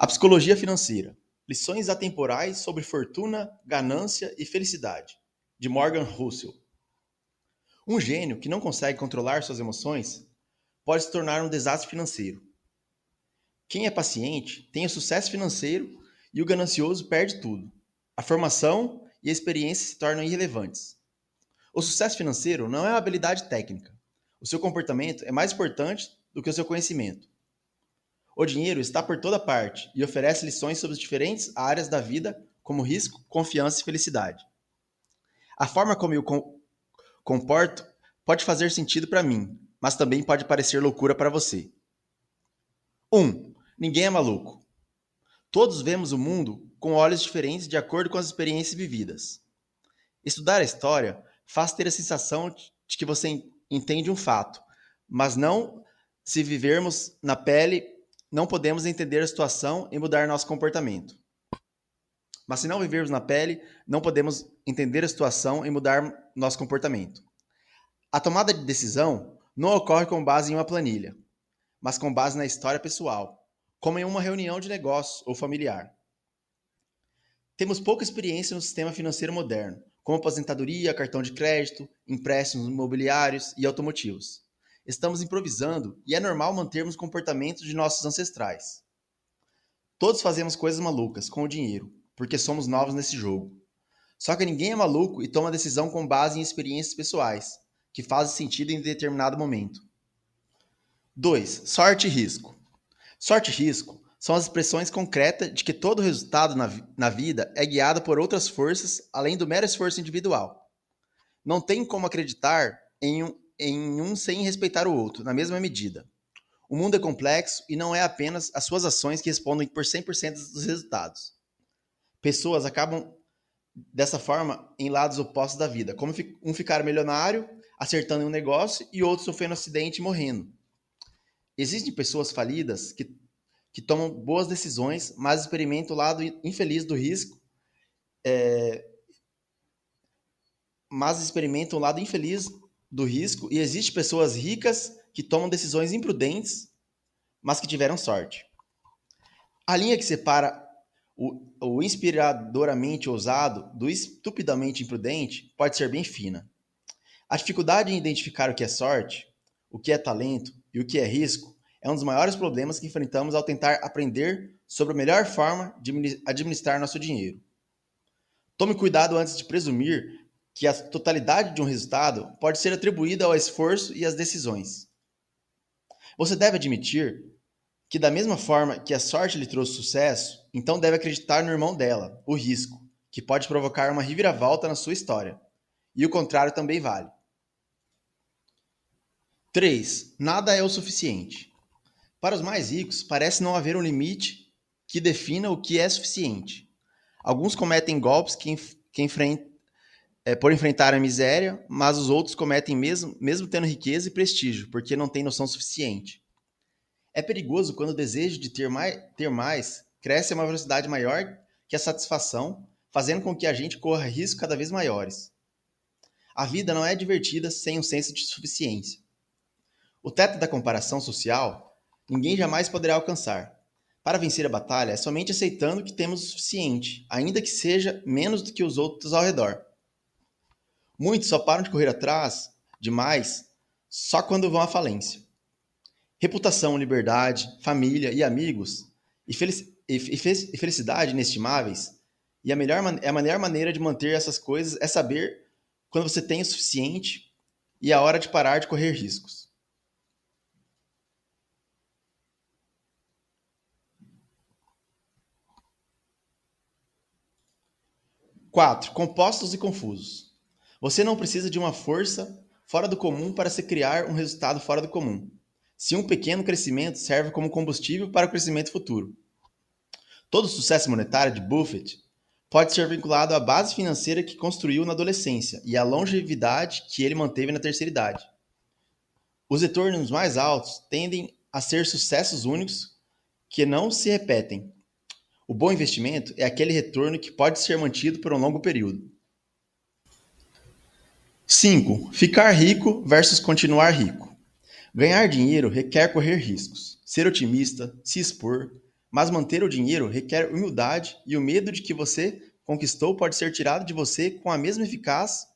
A psicologia financeira. Lições atemporais sobre fortuna, ganância e felicidade, de Morgan Housel. Um gênio que não consegue controlar suas emoções pode se tornar um desastre financeiro. Quem é paciente tem o sucesso financeiro e o ganancioso perde tudo. A formação e a experiência se tornam irrelevantes. O sucesso financeiro não é uma habilidade técnica. O seu comportamento é mais importante do que o seu conhecimento. O dinheiro está por toda parte e oferece lições sobre as diferentes áreas da vida, como risco, confiança e felicidade. A forma como eu comporto pode fazer sentido para mim, mas também pode parecer loucura para você. 1. Ninguém é maluco. Todos vemos o mundo com olhos diferentes de acordo com as experiências vividas. Estudar a história faz ter a sensação de que você entende um fato, mas não se vivermos na pele, não podemos entender a situação e mudar nosso comportamento. Mas se não vivermos na pele, não podemos entender a situação e mudar nosso comportamento. A tomada de decisão não ocorre com base em uma planilha, mas com base na história pessoal, como em uma reunião de negócios ou familiar. Temos pouca experiência no sistema financeiro moderno, como aposentadoria, cartão de crédito, empréstimos imobiliários e automotivos. Estamos improvisando e é normal mantermos comportamentos de nossos ancestrais. Todos fazemos coisas malucas com o dinheiro, porque somos novos nesse jogo. Só que ninguém é maluco e toma decisão com base em experiências pessoais, que fazem sentido em determinado momento. 2. Sorte e risco. Sorte e risco são as expressões concretas de que todo resultado na vida é guiado por outras forças além do mero esforço individual. Não tem como acreditar em um sem respeitar o outro, na mesma medida. O mundo é complexo e não é apenas as suas ações que respondem por 100% dos resultados. Pessoas acabam dessa forma em lados opostos da vida, como um ficar milionário, acertando em um negócio, e outro sofrendo um acidente e morrendo. Existem pessoas falidas que tomam boas decisões, mas experimentam o lado infeliz do risco, e existem pessoas ricas que tomam decisões imprudentes, mas que tiveram sorte. A linha que separa o inspiradoramente ousado do estupidamente imprudente pode ser bem fina. A dificuldade em identificar o que é sorte, o que é talento e o que é risco é um dos maiores problemas que enfrentamos ao tentar aprender sobre a melhor forma de administrar nosso dinheiro. Tome cuidado antes de presumir que a totalidade de um resultado pode ser atribuída ao esforço e às decisões. Você deve admitir que, da mesma forma que a sorte lhe trouxe sucesso, então deve acreditar no irmão dela, o risco, que pode provocar uma reviravolta na sua história. E o contrário também vale. 3. Nada é o suficiente. Para os mais ricos, parece não haver um limite que defina o que é suficiente. Alguns cometem golpes por enfrentar a miséria, mas os outros cometem mesmo tendo riqueza e prestígio, porque não têm noção suficiente. É perigoso quando o desejo de ter mais cresce a uma velocidade maior que a satisfação, fazendo com que a gente corra riscos cada vez maiores. A vida não é divertida sem um senso de suficiência. O teto da comparação social, ninguém jamais poderá alcançar. Para vencer a batalha, é somente aceitando que temos o suficiente, ainda que seja menos do que os outros ao redor. Muitos só param de correr atrás demais só quando vão à falência. Reputação, liberdade, família e amigos e felicidade inestimáveis. E a melhor maneira de manter essas coisas é saber quando você tem o suficiente e a hora de parar de correr riscos. Quatro, compostos e confusos. Você não precisa de uma força fora do comum para se criar um resultado fora do comum. Se um pequeno crescimento serve como combustível para o crescimento futuro. Todo o sucesso monetário de Buffett pode ser vinculado à base financeira que construiu na adolescência e à longevidade que ele manteve na terceira idade. Os retornos mais altos tendem a ser sucessos únicos que não se repetem. O bom investimento é aquele retorno que pode ser mantido por um longo período. 5. Ficar rico versus continuar rico. Ganhar dinheiro requer correr riscos, ser otimista, se expor, Mas manter o dinheiro requer humildade e o medo de que você conquistou pode ser tirado de você com a mesma eficácia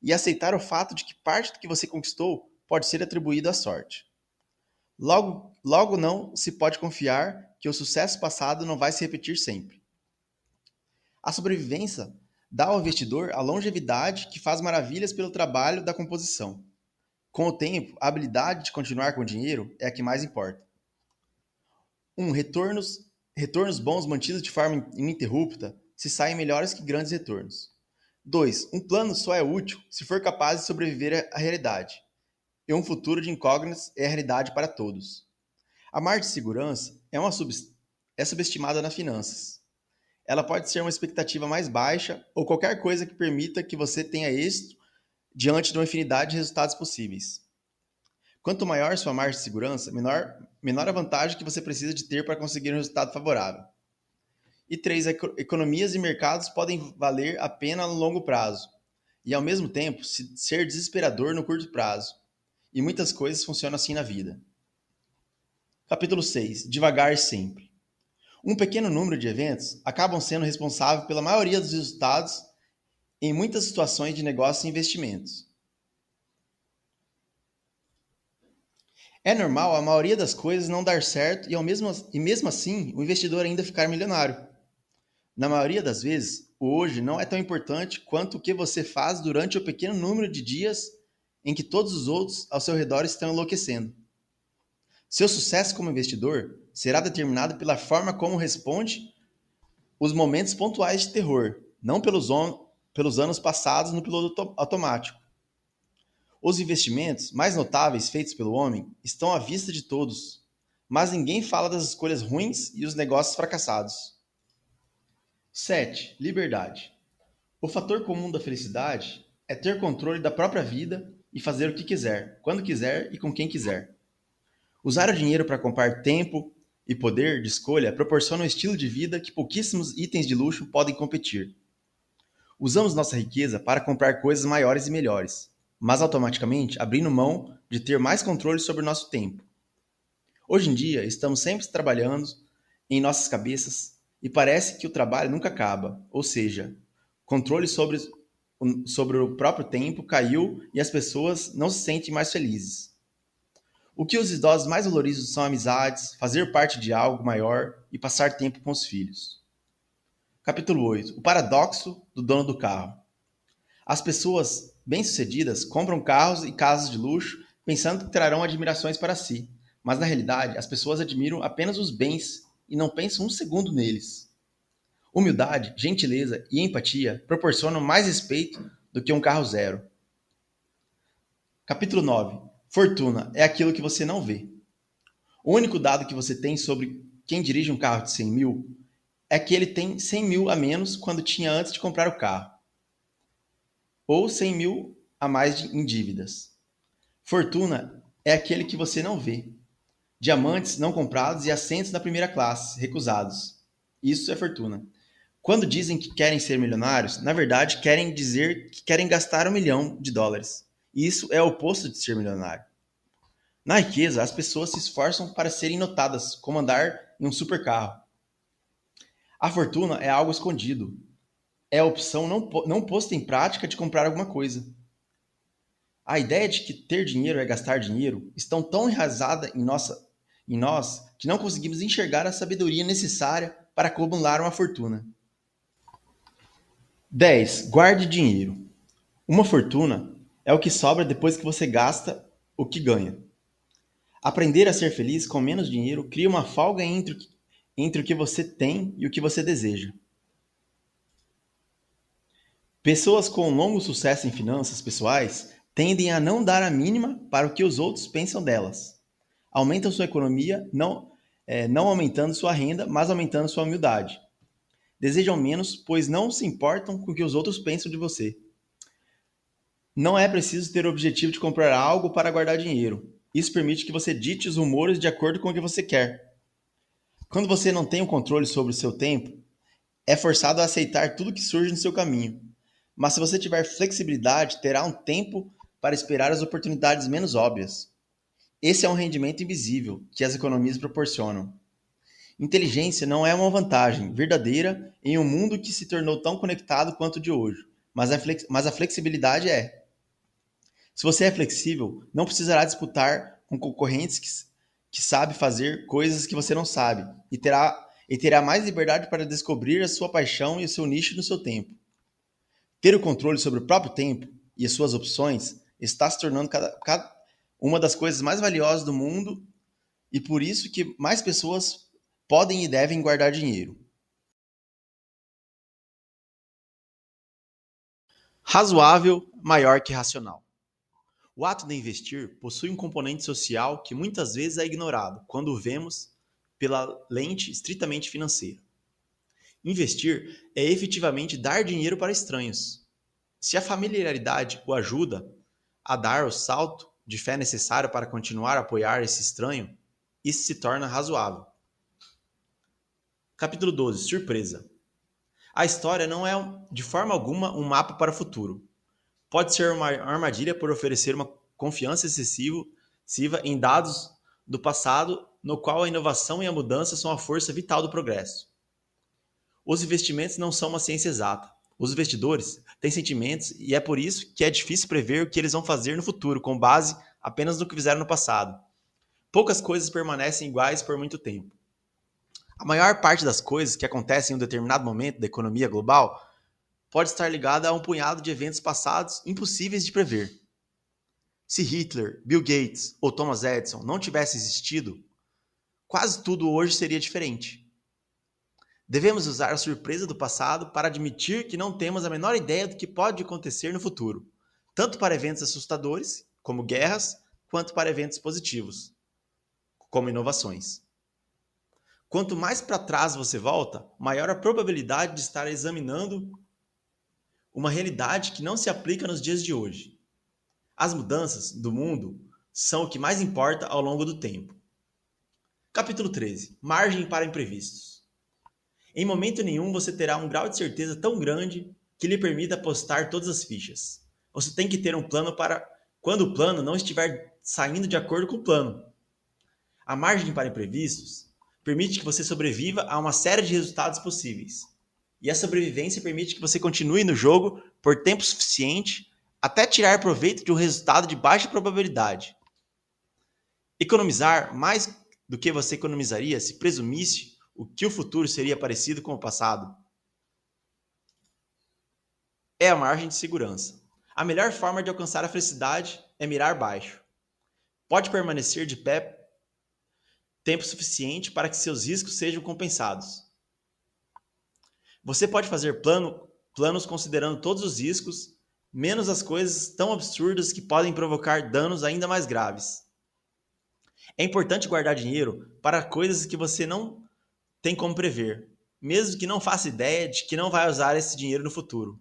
e aceitar o fato de que parte do que você conquistou pode ser atribuído à sorte. Logo não se pode confiar que o sucesso passado não vai se repetir sempre. A sobrevivência dá ao investidor a longevidade que faz maravilhas pelo trabalho da composição. Com o tempo, a habilidade de continuar com o dinheiro é a que mais importa. 1. Retornos bons mantidos de forma ininterrupta se saem melhores que grandes retornos. 2. Um plano só é útil se for capaz de sobreviver à realidade. E um futuro de incógnitas é a realidade para todos. A margem de segurança é subestimada nas finanças. Ela pode ser uma expectativa mais baixa ou qualquer coisa que permita que você tenha êxito diante de uma infinidade de resultados possíveis. Quanto maior sua margem de segurança, menor a vantagem que você precisa de ter para conseguir um resultado favorável. E 3. Economias e mercados podem valer a pena no longo prazo e, ao mesmo tempo, ser desesperador no curto prazo. E muitas coisas funcionam assim na vida. Capítulo 6. Devagar sempre. Um pequeno número de eventos acabam sendo responsáveis pela maioria dos resultados em muitas situações de negócios e investimentos. É normal a maioria das coisas não dar certo e mesmo assim o investidor ainda ficar milionário. Na maioria das vezes, o hoje não é tão importante quanto o que você faz durante o pequeno número de dias em que todos os outros ao seu redor estão enlouquecendo. Seu sucesso como investidor será determinado pela forma como responde os momentos pontuais de terror, não pelos anos passados no piloto automático. Os investimentos mais notáveis feitos pelo homem estão à vista de todos, mas ninguém fala das escolhas ruins e os negócios fracassados. 7. Liberdade. O fator comum da felicidade é ter controle da própria vida e fazer o que quiser, quando quiser e com quem quiser. Usar o dinheiro para comprar tempo e poder de escolha proporciona um estilo de vida que pouquíssimos itens de luxo podem competir. Usamos nossa riqueza para comprar coisas maiores e melhores, mas automaticamente abrindo mão de ter mais controle sobre o nosso tempo. Hoje em dia, estamos sempre trabalhando em nossas cabeças e parece que o trabalho nunca acaba, ou seja, controle sobre o próprio tempo caiu e as pessoas não se sentem mais felizes. O que os idosos mais valorizam são amizades, fazer parte de algo maior e passar tempo com os filhos. Capítulo 8. O paradoxo do dono do carro. As pessoas bem-sucedidas compram carros e casas de luxo pensando que trarão admirações para si, mas na realidade as pessoas admiram apenas os bens e não pensam um segundo neles. Humildade, gentileza e empatia proporcionam mais respeito do que um carro zero. Capítulo 9. Fortuna é aquilo que você não vê. O único dado que você tem sobre quem dirige um carro de 100 mil é que ele tem 100 mil a menos quando tinha antes de comprar o carro, ou 100 mil a mais em dívidas. Fortuna é aquele que você não vê. Diamantes não comprados e assentos na primeira classe, recusados. Isso é fortuna. Quando dizem que querem ser milionários, na verdade querem dizer que querem gastar $1 milhão. Isso é o oposto de ser milionário. Na riqueza, as pessoas se esforçam para serem notadas, como andar em um supercarro. A fortuna é algo escondido. É a opção não posta em prática de comprar alguma coisa. A ideia de que ter dinheiro é gastar dinheiro estão tão enraizada em nós que não conseguimos enxergar a sabedoria necessária para acumular uma fortuna. 10. Guarde dinheiro. Uma fortuna é o que sobra depois que você gasta o que ganha. Aprender a ser feliz com menos dinheiro cria uma folga entre o que você tem e o que você deseja. Pessoas com longo sucesso em finanças pessoais tendem a não dar a mínima para o que os outros pensam delas. Aumentam sua economia, não aumentando sua renda, mas aumentando sua humildade. Desejam menos, pois não se importam com o que os outros pensam de você. Não é preciso ter o objetivo de comprar algo para guardar dinheiro. Isso permite que você dite os rumores de acordo com o que você quer. Quando você não tem o controle sobre o seu tempo, é forçado a aceitar tudo que surge no seu caminho. Mas se você tiver flexibilidade, terá um tempo para esperar as oportunidades menos óbvias. Esse é um rendimento invisível que as economias proporcionam. Inteligência não é uma vantagem verdadeira em um mundo que se tornou tão conectado quanto o de hoje, mas a flexibilidade é. Se você é flexível, não precisará disputar com concorrentes que sabe fazer coisas que você não sabe e terá mais liberdade para descobrir a sua paixão e o seu nicho no seu tempo. Ter o controle sobre o próprio tempo e as suas opções está se tornando uma das coisas mais valiosas do mundo e por isso que mais pessoas podem e devem guardar dinheiro. Razoável maior que racional. O ato de investir possui um componente social que muitas vezes é ignorado quando o vemos pela lente estritamente financeira. Investir é efetivamente dar dinheiro para estranhos. Se a familiaridade o ajuda a dar o salto de fé necessário para continuar a apoiar esse estranho, isso se torna razoável. Capítulo 12. Surpresa. A história não é, de forma alguma, um mapa para o futuro. Pode ser uma armadilha por oferecer uma confiança excessiva em dados do passado, no qual a inovação e a mudança são a força vital do progresso. Os investimentos não são uma ciência exata. Os investidores têm sentimentos e é por isso que é difícil prever o que eles vão fazer no futuro com base apenas no que fizeram no passado. Poucas coisas permanecem iguais por muito tempo. A maior parte das coisas que acontecem em um determinado momento da economia global pode estar ligada a um punhado de eventos passados impossíveis de prever. Se Hitler, Bill Gates ou Thomas Edison não tivessem existido, quase tudo hoje seria diferente. Devemos usar a surpresa do passado para admitir que não temos a menor ideia do que pode acontecer no futuro, tanto para eventos assustadores, como guerras, quanto para eventos positivos, como inovações. Quanto mais para trás você volta, maior a probabilidade de estar examinando uma realidade que não se aplica nos dias de hoje. As mudanças do mundo são o que mais importa ao longo do tempo. Capítulo 13. Margem para imprevistos. Em momento nenhum você terá um grau de certeza tão grande que lhe permita apostar todas as fichas. Você tem que ter um plano para quando o plano não estiver saindo de acordo com o plano. A margem para imprevistos permite que você sobreviva a uma série de resultados possíveis. E a sobrevivência permite que você continue no jogo por tempo suficiente até tirar proveito de um resultado de baixa probabilidade. Economizar mais do que você economizaria se presumisse que o futuro seria parecido com o passado. É a margem de segurança. A melhor forma de alcançar a felicidade é mirar baixo. Pode permanecer de pé tempo suficiente para que seus riscos sejam compensados. Você pode fazer planos considerando todos os riscos, menos as coisas tão absurdas que podem provocar danos ainda mais graves. É importante guardar dinheiro para coisas que você não tem como prever, mesmo que não faça ideia de que não vai usar esse dinheiro no futuro.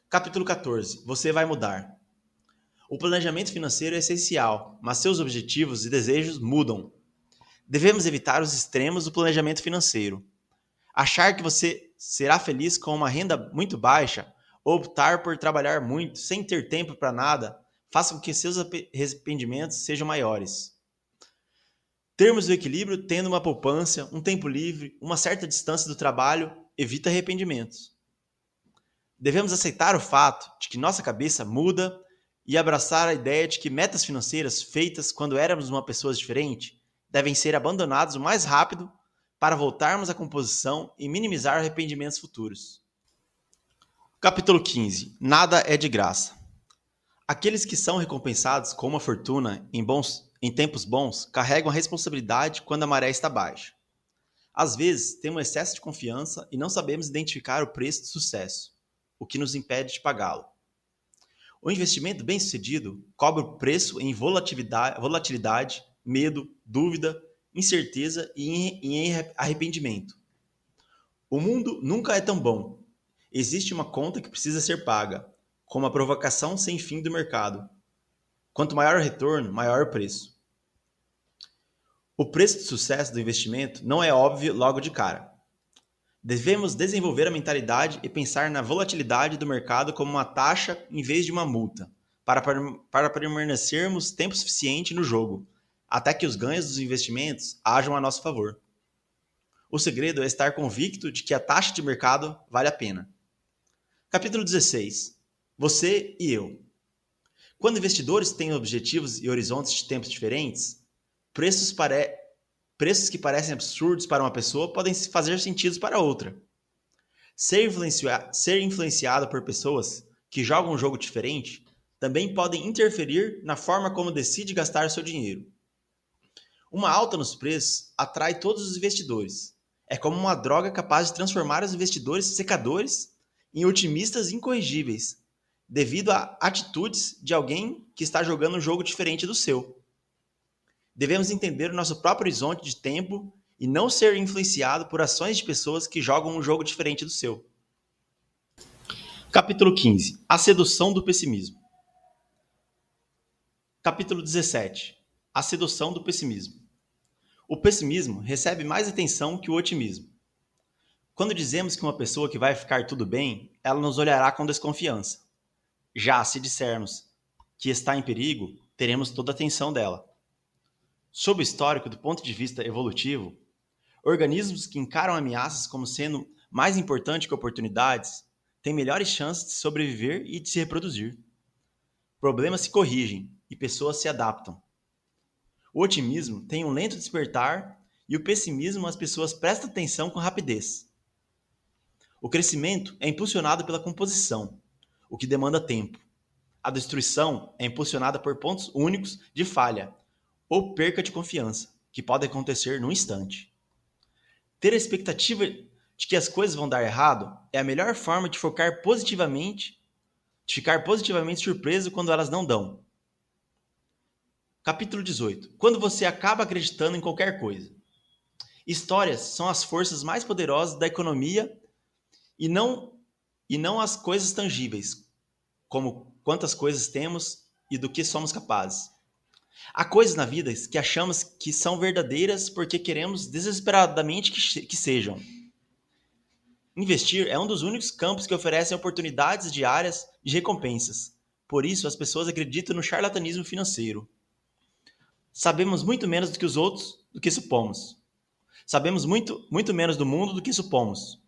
Capítulo 14. Você vai mudar. O planejamento financeiro é essencial, mas seus objetivos e desejos mudam. Devemos evitar os extremos do planejamento financeiro. Achar que você será feliz com uma renda muito baixa ou optar por trabalhar muito sem ter tempo para nada faça com que seus arrependimentos sejam maiores. Termos o equilíbrio tendo uma poupança, um tempo livre, uma certa distância do trabalho evita arrependimentos. Devemos aceitar o fato de que nossa cabeça muda e abraçar a ideia de que metas financeiras feitas quando éramos uma pessoa diferente devem ser abandonadas o mais rápido para voltarmos à composição e minimizar arrependimentos futuros. Capítulo 15. Nada é de graça. Aqueles que são recompensados com uma fortuna em tempos bons carregam a responsabilidade quando a maré está baixa. Às vezes, temos excesso de confiança e não sabemos identificar o preço do sucesso, o que nos impede de pagá-lo. O investimento bem-sucedido cobre o preço em volatilidade, medo, dúvida, incerteza e em arrependimento. O mundo nunca é tão bom. Existe uma conta que precisa ser paga, como a provocação sem fim do mercado. Quanto maior o retorno, maior o preço. O preço de sucesso do investimento não é óbvio logo de cara. Devemos desenvolver a mentalidade e pensar na volatilidade do mercado como uma taxa em vez de uma multa, para permanecermos tempo suficiente no jogo, até que os ganhos dos investimentos hajam a nosso favor. O segredo é estar convicto de que a taxa de mercado vale a pena. Capítulo 16. Você e eu. Quando investidores têm objetivos e horizontes de tempos diferentes, preços que parecem absurdos para uma pessoa podem fazer sentido para outra. Ser influenciado por pessoas que jogam um jogo diferente também podem interferir na forma como decide gastar seu dinheiro. Uma alta nos preços atrai todos os investidores. É como uma droga capaz de transformar os investidores secadores em otimistas incorrigíveis, devido a atitudes de alguém que está jogando um jogo diferente do seu. Devemos entender o nosso próprio horizonte de tempo e não ser influenciado por ações de pessoas que jogam um jogo diferente do seu. Capítulo 15. A sedução do pessimismo. Capítulo 17. A sedução do pessimismo. O pessimismo recebe mais atenção que o otimismo. Quando dizemos que uma pessoa que vai ficar tudo bem, ela nos olhará com desconfiança. Já se dissermos que está em perigo, teremos toda a atenção dela. Sob o histórico do ponto de vista evolutivo, organismos que encaram ameaças como sendo mais importantes que oportunidades têm melhores chances de sobreviver e de se reproduzir. Problemas se corrigem e pessoas se adaptam. O otimismo tem um lento despertar e o pessimismo as pessoas prestam atenção com rapidez. O crescimento é impulsionado pela composição, o que demanda tempo. A destruição é impulsionada por pontos únicos de falha ou perca de confiança, que pode acontecer num instante. Ter a expectativa de que as coisas vão dar errado é a melhor forma de ficar positivamente surpreso quando elas não dão. Capítulo 18. Quando você acaba acreditando em qualquer coisa. Histórias são as forças mais poderosas da economia e não as coisas tangíveis, como quantas coisas temos e do que somos capazes. Há coisas na vida que achamos que são verdadeiras porque queremos desesperadamente que sejam. Investir é um dos únicos campos que oferecem oportunidades diárias de recompensas. Por isso, as pessoas acreditam no charlatanismo financeiro. Sabemos muito menos do que os outros do que supomos. Sabemos muito menos do mundo do que supomos.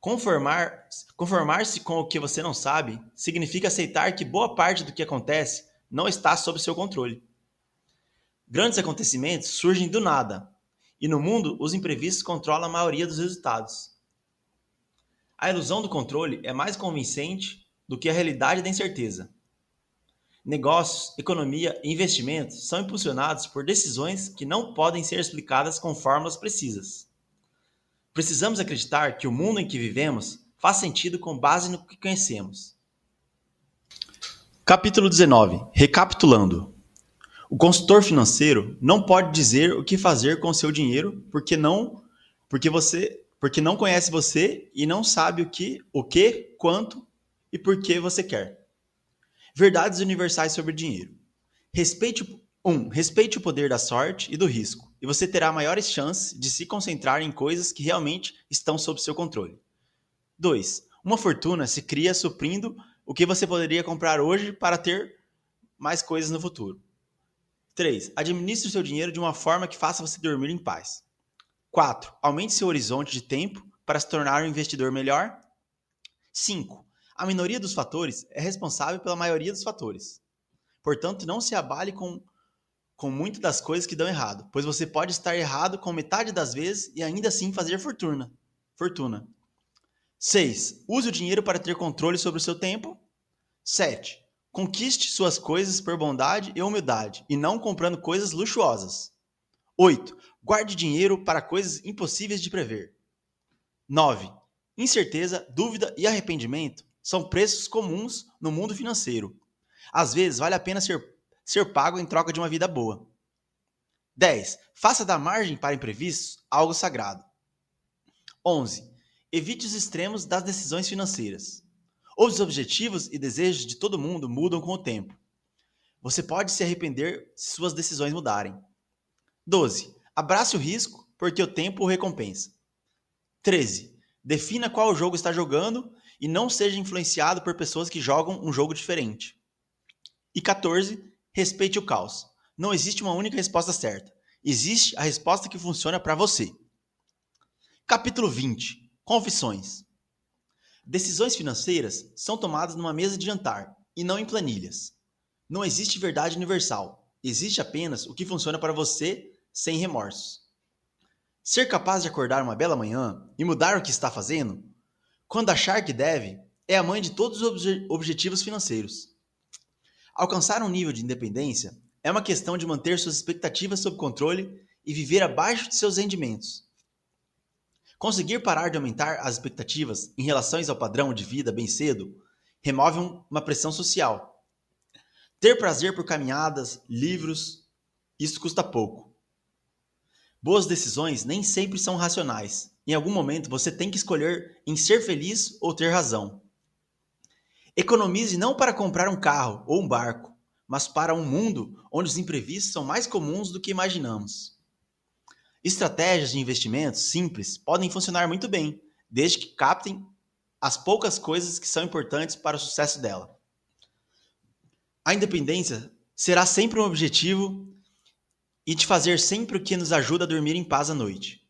Conformar-se com o que você não sabe significa aceitar que boa parte do que acontece não está sob seu controle. Grandes acontecimentos surgem do nada, e no mundo os imprevistos controlam a maioria dos resultados. A ilusão do controle é mais convincente do que a realidade da incerteza. Negócios, economia e investimentos são impulsionados por decisões que não podem ser explicadas com fórmulas precisas. Precisamos acreditar que o mundo em que vivemos faz sentido com base no que conhecemos. Capítulo 19. Recapitulando. O consultor financeiro não pode dizer o que fazer com o seu dinheiro porque não conhece você e não sabe o que, quanto e por que você quer. Verdades universais sobre dinheiro. Respeite o poder da sorte e do risco, e você terá maiores chances de se concentrar em coisas que realmente estão sob seu controle. 2. Uma fortuna se cria suprindo o que você poderia comprar hoje para ter mais coisas no futuro. 3. Administre o seu dinheiro de uma forma que faça você dormir em paz. 4. Aumente seu horizonte de tempo para se tornar um investidor melhor. 5. A minoria dos fatores é responsável pela maioria dos fatores. Portanto, não se abale com muitas das coisas que dão errado, pois você pode estar errado com metade das vezes e ainda assim fazer fortuna. 6. Use o dinheiro para ter controle sobre o seu tempo. 7. Conquiste suas coisas por bondade e humildade, e não comprando coisas luxuosas. 8. Guarde dinheiro para coisas impossíveis de prever. 9. Incerteza, dúvida e arrependimento são preços comuns no mundo financeiro. Às vezes, vale a pena ser pago em troca de uma vida boa. 10. Faça da margem para imprevistos algo sagrado. 11. Evite os extremos das decisões financeiras. Os objetivos e desejos de todo mundo mudam com o tempo. Você pode se arrepender se suas decisões mudarem. 12. Abrace o risco, porque o tempo o recompensa. 13. Defina qual jogo está jogando e não seja influenciado por pessoas que jogam um jogo diferente. E 14. Respeite o caos. Não existe uma única resposta certa. Existe a resposta que funciona para você. Capítulo 20. Confissões. Decisões financeiras são tomadas numa mesa de jantar e não em planilhas. Não existe verdade universal. Existe apenas o que funciona para você sem remorsos. Ser capaz de acordar uma bela manhã e mudar o que está fazendo, quando achar que deve, é a mãe de todos os objetivos financeiros. Alcançar um nível de independência é uma questão de manter suas expectativas sob controle e viver abaixo de seus rendimentos. Conseguir parar de aumentar as expectativas em relação ao padrão de vida bem cedo remove uma pressão social. Ter prazer por caminhadas, livros, isso custa pouco. Boas decisões nem sempre são racionais. Em algum momento você tem que escolher em ser feliz ou ter razão. Economize não para comprar um carro ou um barco, mas para um mundo onde os imprevistos são mais comuns do que imaginamos. Estratégias de investimentos simples podem funcionar muito bem, desde que captem as poucas coisas que são importantes para o sucesso dela. A independência será sempre um objetivo e de fazer sempre o que nos ajuda a dormir em paz à noite.